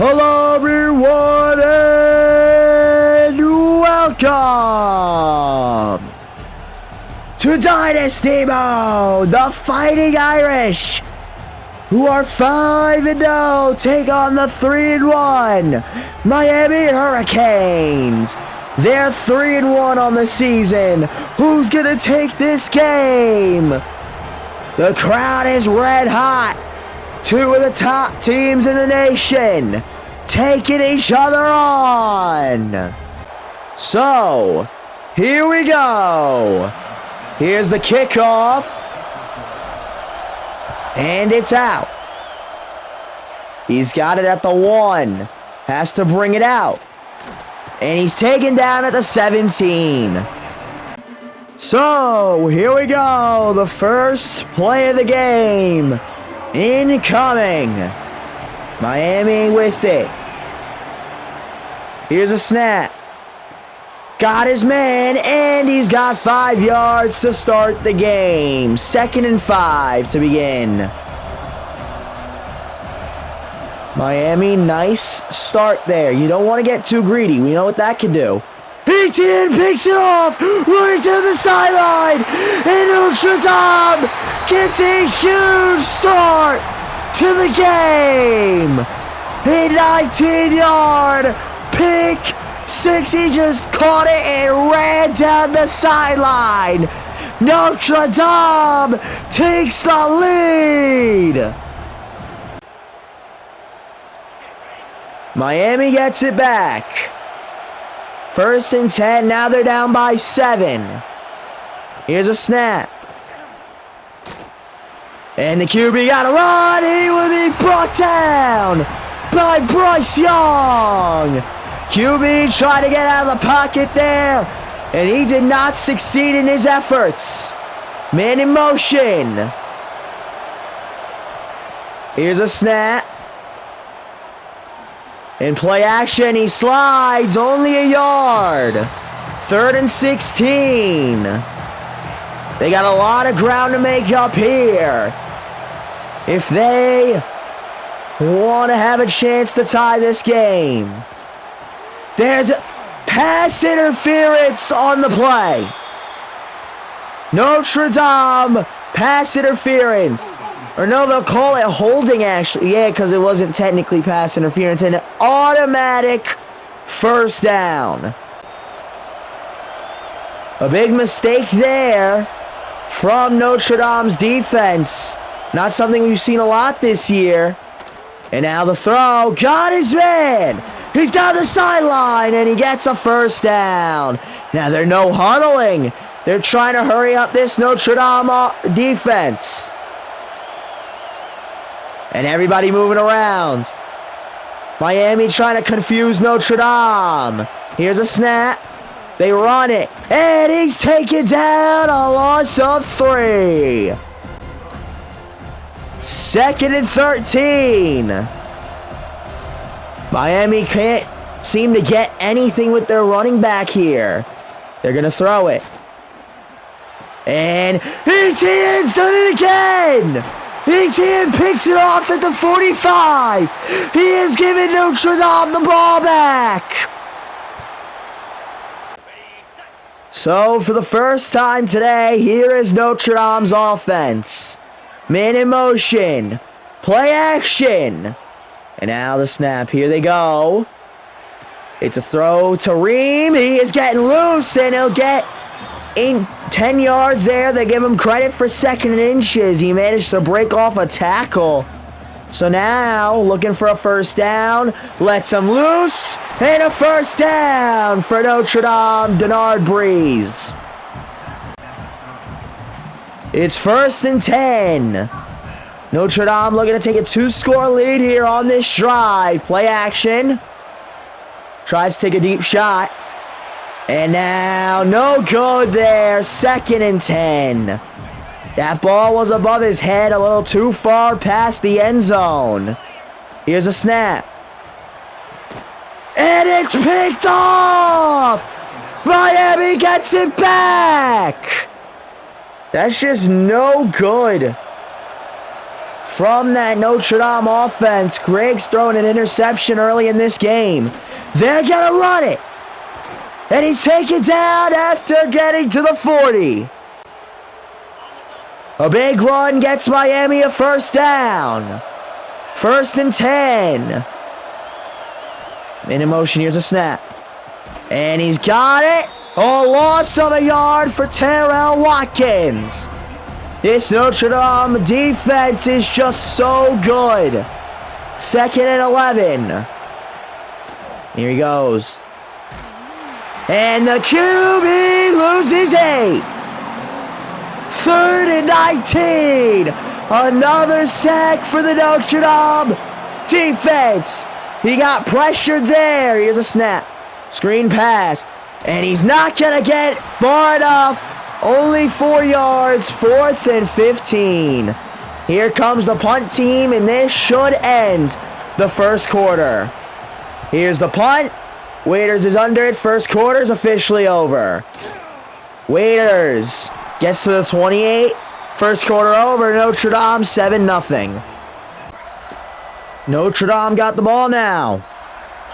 Hello everyone and welcome to Dynasty Mode. The Fighting Irish, who are 5-0, take on the 3-1 Miami Hurricanes. They're 3-1 on the season. Who's gonna take this game? The crowd is red hot. Two of the top teams in the nation taking each other on. So, here we go. Here's the kickoff. And it's out. He's got it at the 1. Has to bring it out. And he's taken down at the 17. So, here we go. The first play of the game. Incoming. Miami with it. Here's a snap. Got his man, and he's got 5 yards to start the game. 2nd and 5 to begin. Miami, nice start there. You don't want to get too greedy. We know what that can do. ETN picks it off, running to the sideline, and Notre Dame gets a huge start to the game. A 19-yard pick six. He just caught it and ran down the sideline. Notre Dame takes the lead. Miami gets it back. 1st and 10, now they're down by 7. Here's a snap. And the QB got to run. He will be brought down by Bryce Young. QB tried to get out of the pocket there, and he did not succeed in his efforts. Man in motion. Here's a snap. In play action, he slides, only a yard. 3rd and 16. They got a lot of ground to make up here if they want to have a chance to tie this game. There's pass interference on the play. Notre Dame, pass interference. Or no, they'll call it holding, actually. Yeah, because it wasn't technically pass interference. And an automatic first down. A big mistake there from Notre Dame's defense. Not something we've seen a lot this year. And now the throw. Got his man. He's down the sideline, and he gets a first down. Now they're no huddling. They're trying to hurry up this Notre Dame defense. And everybody moving around. Miami trying to confuse Notre Dame. Here's a snap. They run it. And he's taken down, a loss of 3. 2nd and 13. Miami can't seem to get anything with their running back here. They're going to throw it. And ETN's done it again. ETN picks it off at the 45. He has given Notre Dame the ball back. So, for the first time today, here is Notre Dame's offense. Man in motion. Play action. And now the snap. Here they go. It's a throw to Ream. He is getting loose, and he'll get in 10 yards there. They give him credit for 2nd and inches. He managed to break off a tackle. So now, looking for a first down. Lets him loose. And a first down for Notre Dame, Denard Breeze. It's 1st and 10. Notre Dame looking to take a 2-score lead here on this drive. Play action. Tries to take a deep shot. And now, no good there. 2nd and 10. That ball was above his head, a little too far past the end zone. Here's a snap. And it's picked off! Miami gets it back! That's just no good from that Notre Dame offense. Griggs throwing an interception early in this game. They're going to run it. And he's taken down after getting to the 40. A big run gets Miami a first down. 1st and 10. In motion, here's a snap. And he's got it. A loss of a yard for Terrell Watkins. This Notre Dame defense is just so good. 2nd and 11. Here he goes. And the QB loses 8. 3rd and 19. Another sack for the Notre Dame defense. He got pressured there. Here's a snap. Screen pass. And he's not going to get far enough. Only 4 yards. 4th and 15. Here comes the punt team, and this should end the first quarter. Here's the punt. Waiters is under it. First quarter is officially over. Waiters gets to the 28. First quarter over. Notre Dame 7-0. Notre Dame got the ball now.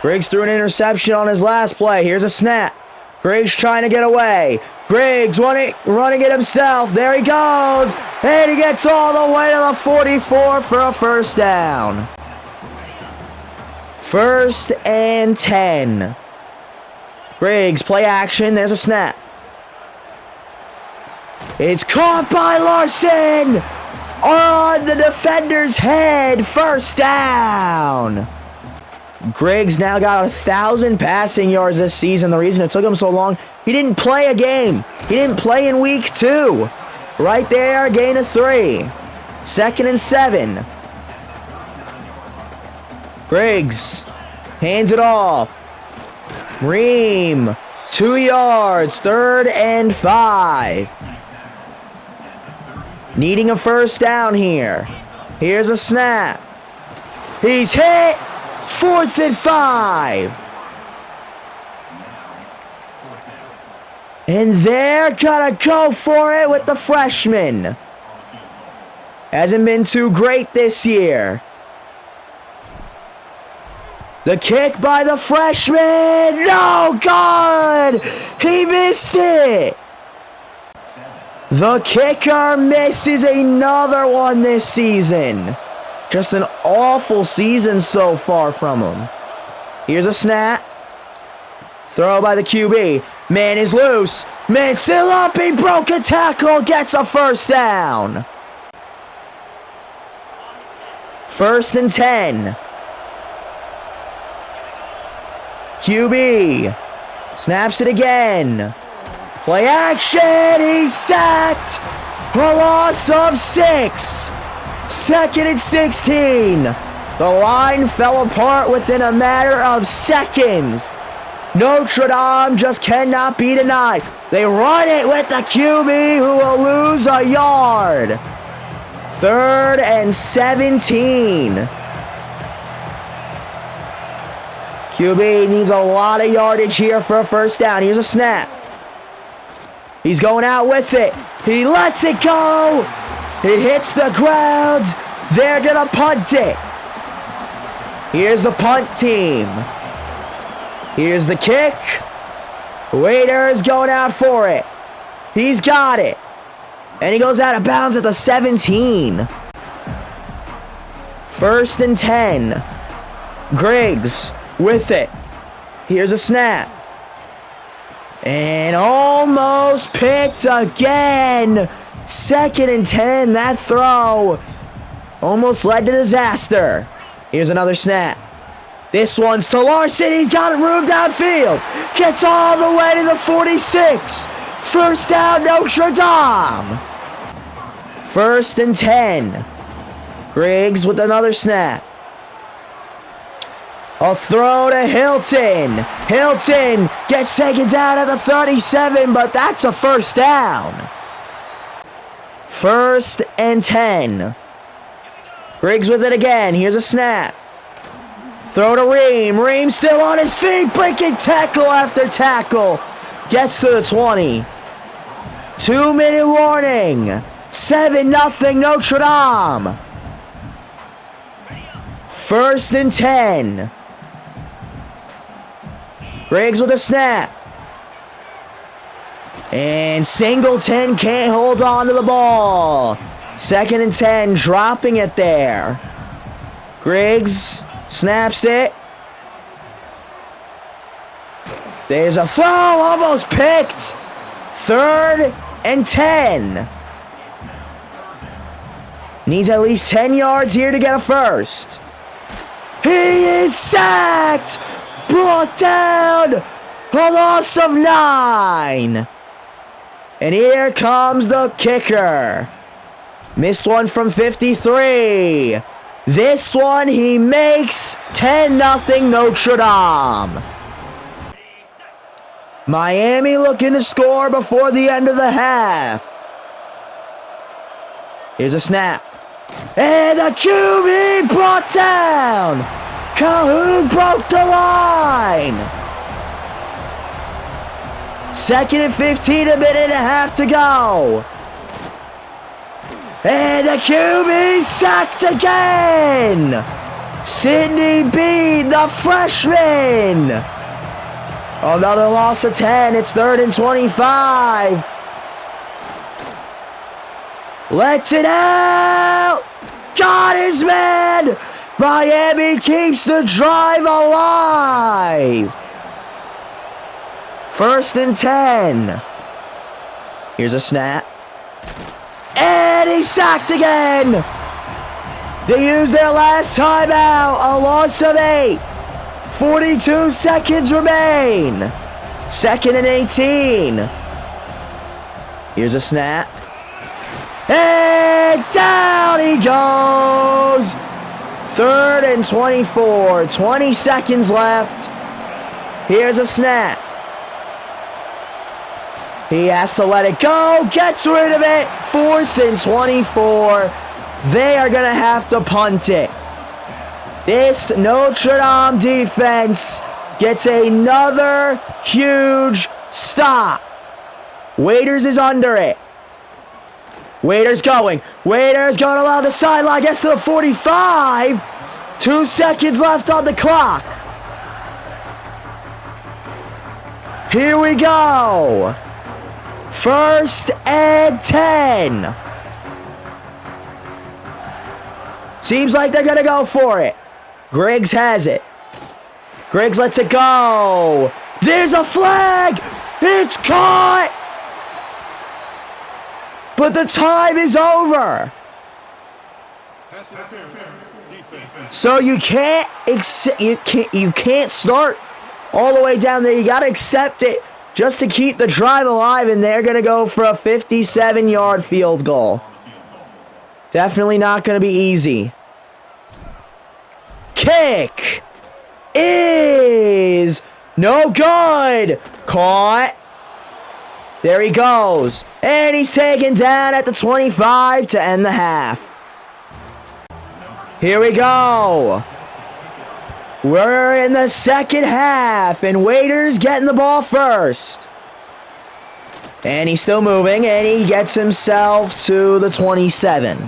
Griggs threw an interception on his last play. Here's a snap. Griggs trying to get away. Griggs running it himself. There he goes. And he gets all the way to the 44 for a first down. 1st and 10. Griggs, play action. There's a snap. It's caught by Larson on the defender's head. First down. Griggs now got 1,000 passing yards this season. The reason it took him so long, he didn't play a game. He didn't play in week 2. Right there, gain of 3. 2nd and 7. Griggs hands it off. Ream, 2 yards, 3rd and 5. Needing a first down here. Here's a snap. He's hit. 4th and 5. And they're gonna go for it with the freshman. Hasn't been too great this year. The kick by the freshman. No, God! He missed it. The kicker misses another one this season. Just an awful season so far from him. Here's a snap. Throw by the QB. Man is loose. Man still up. He broke a tackle. Gets a first down. 1st and 10. QB. Snaps it again. Play action. He's sacked. A loss of 6. 2nd and 16. The line fell apart within a matter of seconds. Notre Dame just cannot be denied. They run it with the QB who will lose a yard. 3rd and 17. QB needs a lot of yardage here for a first down. Here's a snap. He's going out with it. He lets it go. It hits the ground. They're going to punt it. Here's the punt team. Here's the kick. Waiter is going out for it. He's got it. And he goes out of bounds at the 17. 1st and 10. Griggs with it. Here's a snap. And almost picked again. 2nd and 10. That throw almost led to disaster. Here's another snap. This one's to Larson. He's got room downfield. Gets all the way to the 46. First down, Notre Dame. 1st and 10. Griggs with another snap. A throw to Hilton. Hilton gets taken down at the 37, but that's a first down. 1st and 10. Griggs with it again. Here's a snap. Throw to Ream. Ream still on his feet. Breaking tackle after tackle. Gets to the 20. 2-minute warning. 7-0 Notre Dame. First and 10. Griggs with a snap. And Singleton can't hold on to the ball. Second and 10, dropping it there. Griggs snaps it. There's a throw, almost picked. Third and 10. Needs at least 10 yards here to get a first. He is sacked. Brought down. A loss of 9. And here comes the kicker. Missed one from 53. This one he makes 10-0 Notre Dame. Miami looking to score before the end of the half. Here's a snap. And the QB brought down. Calhoun broke the line. Second and 15, a minute and a half to go. And the QB sacked again. Sidney B, the freshman. Another loss of 10. It's 3rd and 25. Lets it out. Got his man. Miami keeps the drive alive. First and 10. Here's a snap. And he's sacked again. They used their last timeout. A loss of 8. 42 seconds remain. Second and 18. Here's a snap. And down he goes. 3rd and 24. 20 seconds left. Here's a snap. He has to let it go. Gets rid of it. 4th and 24. They are going to have to punt it. This Notre Dame defense gets another huge stop. Waiters is under it. Waiters going. Waiters going along the sideline. Gets to the 45. 2 seconds left on the clock. Here we go. First and 10. Seems like they're going to go for it. Griggs has it. Griggs lets it go. There's a flag. It's caught. But the time is over. So you can't start all the way down there. You got to accept it just to keep the drive alive, and they're going to go for a 57-yard field goal. Definitely not going to be easy. Kick is no good. Caught. There he goes. And he's taken down at the 25 to end the half. Here we go. We're in the second half, and Waiters getting the ball first. And he's still moving, and he gets himself to the 27.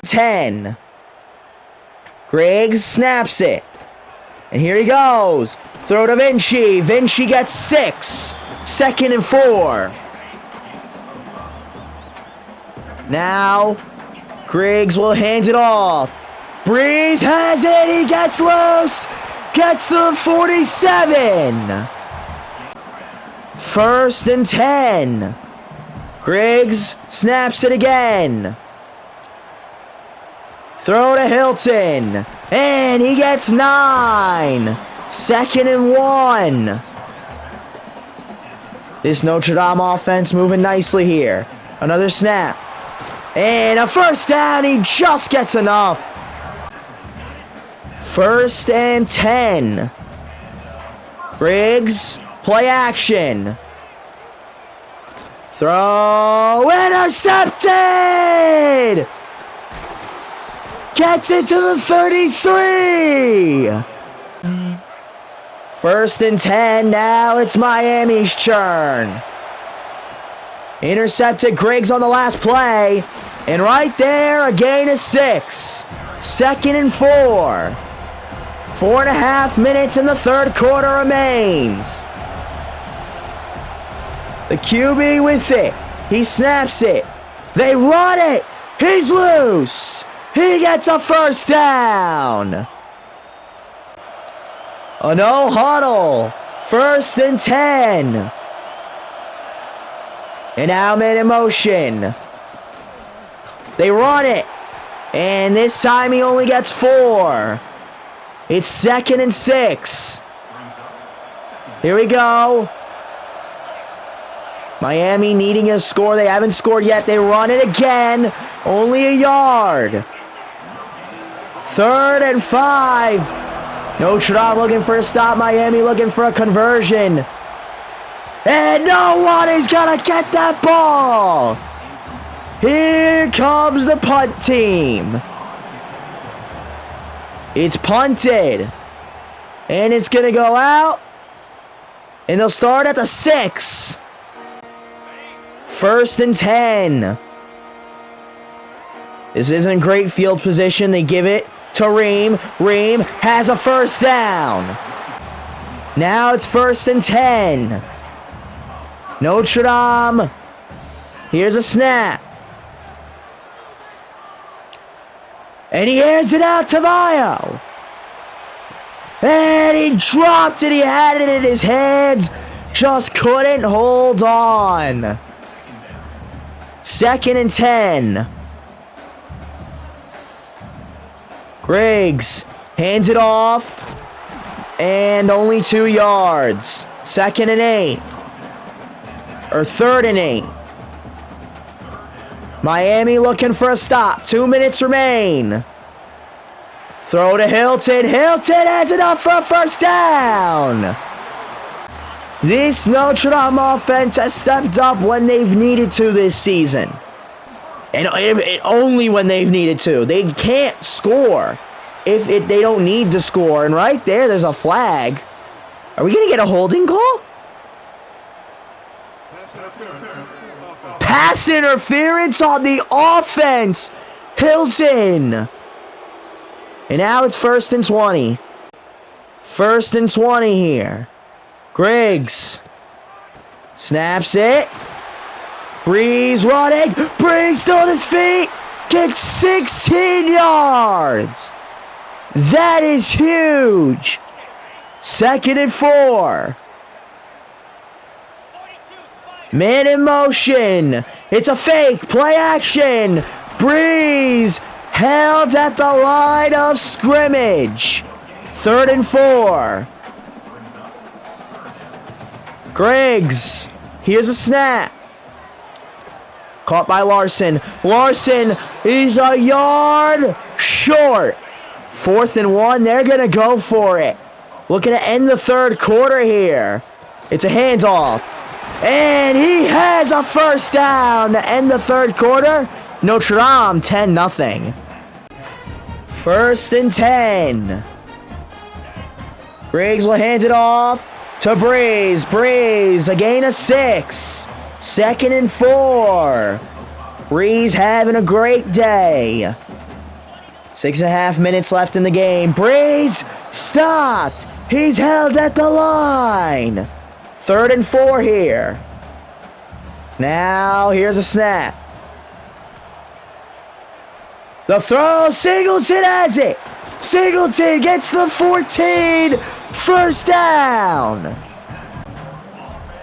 10. Griggs snaps it. And here he goes. Throw to Vinci. Vinci gets 6. 2nd and 4. Now, Griggs will hand it off. Breeze has it. He gets loose. Gets to the 47. First and 10. Griggs snaps it again. Throw to Hilton. And he gets 9. 2nd and 1. This Notre Dame offense moving nicely here. Another snap. And a first down. He just gets enough. First and 10. Griggs, play action. Throw intercepted. Gets it to the 33. First and 10. Now it's Miami's turn. Intercepted Griggs on the last play. And right there, a gain of 6. 2nd and 4. 4.5 minutes in the third quarter remains. The QB with it. He snaps it. They run it. He's loose. He gets a first down. A no huddle. 1st and 10. And now man in motion. They run it. And this time he only gets 4. It's 2nd and 6. Here we go. Miami needing a score. They haven't scored yet. They run it again. Only a yard. 3rd and 5. Notre Dame looking for a stop. Miami looking for a conversion. And no one is going to get that ball. Here comes the punt team. It's punted. And it's going to go out. And they'll start at the 6. 1st and 10. This isn't great field position. They give it to Ream. Ream has a first down. Now it's 1st and 10. Notre Dame. Here's a snap. And he hands it out to Vio. And he dropped it. He had it in his hands. Just couldn't hold on. 2nd and 10. Griggs hands it off. And only 2 yards. 2nd and 8. Or 3rd and 8. Miami looking for a stop. 2 minutes remain. Throw to Hilton. Hilton has enough for a first down. This Notre Dame offense has stepped up when they've needed to this season. And only when they've needed to. They can't score if they don't need to score. And right there's a flag. Are we going to get a holding call? Pass interference on the offense. Hilton. And now it's 1st and 20. 1st and 20 here. Griggs snaps it. Breeze running. Breeze still on his feet. Kicks 16 yards. That is huge. 2nd and 4. Man in motion. It's a fake. Play action. Breeze held at the line of scrimmage. 3rd and 4. Griggs. Here's a snap. Caught by Larson. Larson is a yard short. 4th and 1. They're going to go for it. Looking to end the third quarter here. It's a handoff. And he has a first down to end the third quarter. Notre Dame 10-0. 1st and 10. Griggs will hand it off to Breeze. Breeze, a gain of 6. 2nd and 4. Breeze having a great day. 6.5 minutes left in the game. Breeze stopped. He's held at the line. 3rd and 4 here. Now, here's a snap. The throw, Singleton has it. Singleton gets the 14. First down.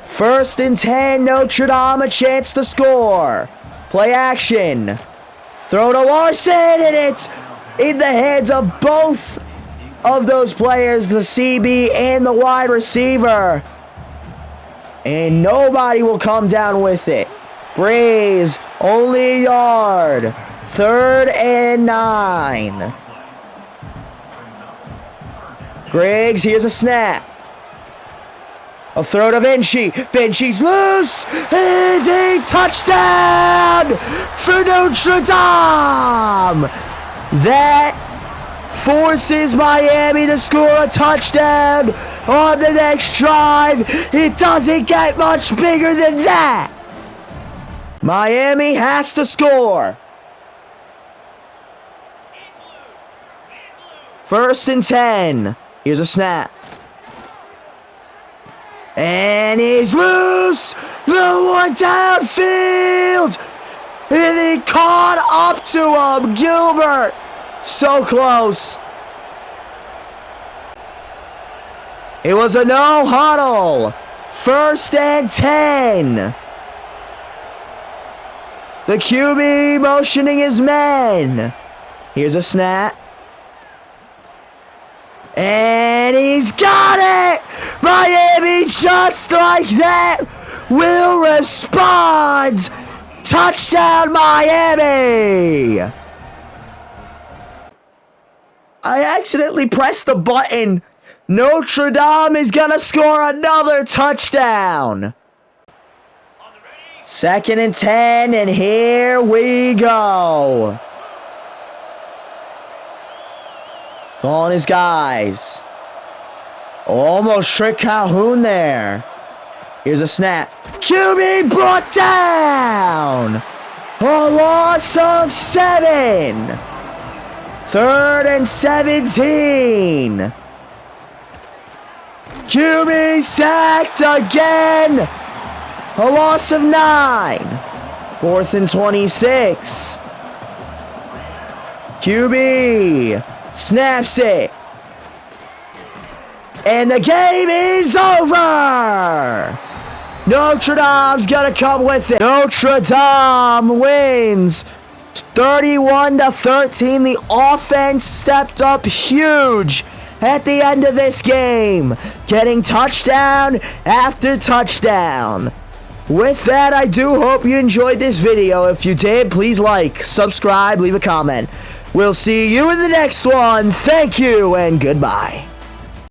1st and 10, Notre Dame, a chance to score. Play action. Throw to Larson, and it's in the hands of both of those players, the CB and the wide receiver. And nobody will come down with it. Breeze, only a yard. 3rd and 9. Griggs, here's a snap. A throw to Vinci. Vinci's loose. And a touchdown for Notre Dame. That forces Miami to score a touchdown on the next drive. It doesn't get much bigger than that. Miami has to score. 1st and 10. Here's a snap. And he's loose. The one downfield. And he caught up to him. Gilbert. So close. It was a no huddle. 1st and 10. The QB motioning his men. Here's a snap. And he's got it! Miami, just like that, will respond. Touchdown, Miami! I accidentally pressed the button. Notre Dame is gonna score another touchdown. 2nd and 10, and here we go. Calling his guys. Almost tricked Calhoun there. Here's a snap. QB brought down. A loss of 7. 3rd and 17. QB sacked again. A loss of 9. 4th and 26. QB snaps it. And the game is over. Notre Dame's gonna come with it. Notre Dame wins 31-13. The offense stepped up huge at the end of this game, getting touchdown after touchdown. With that, I do hope you enjoyed this video. If you did, please like, subscribe, leave a comment. We'll see you in the next one. Thank you and goodbye.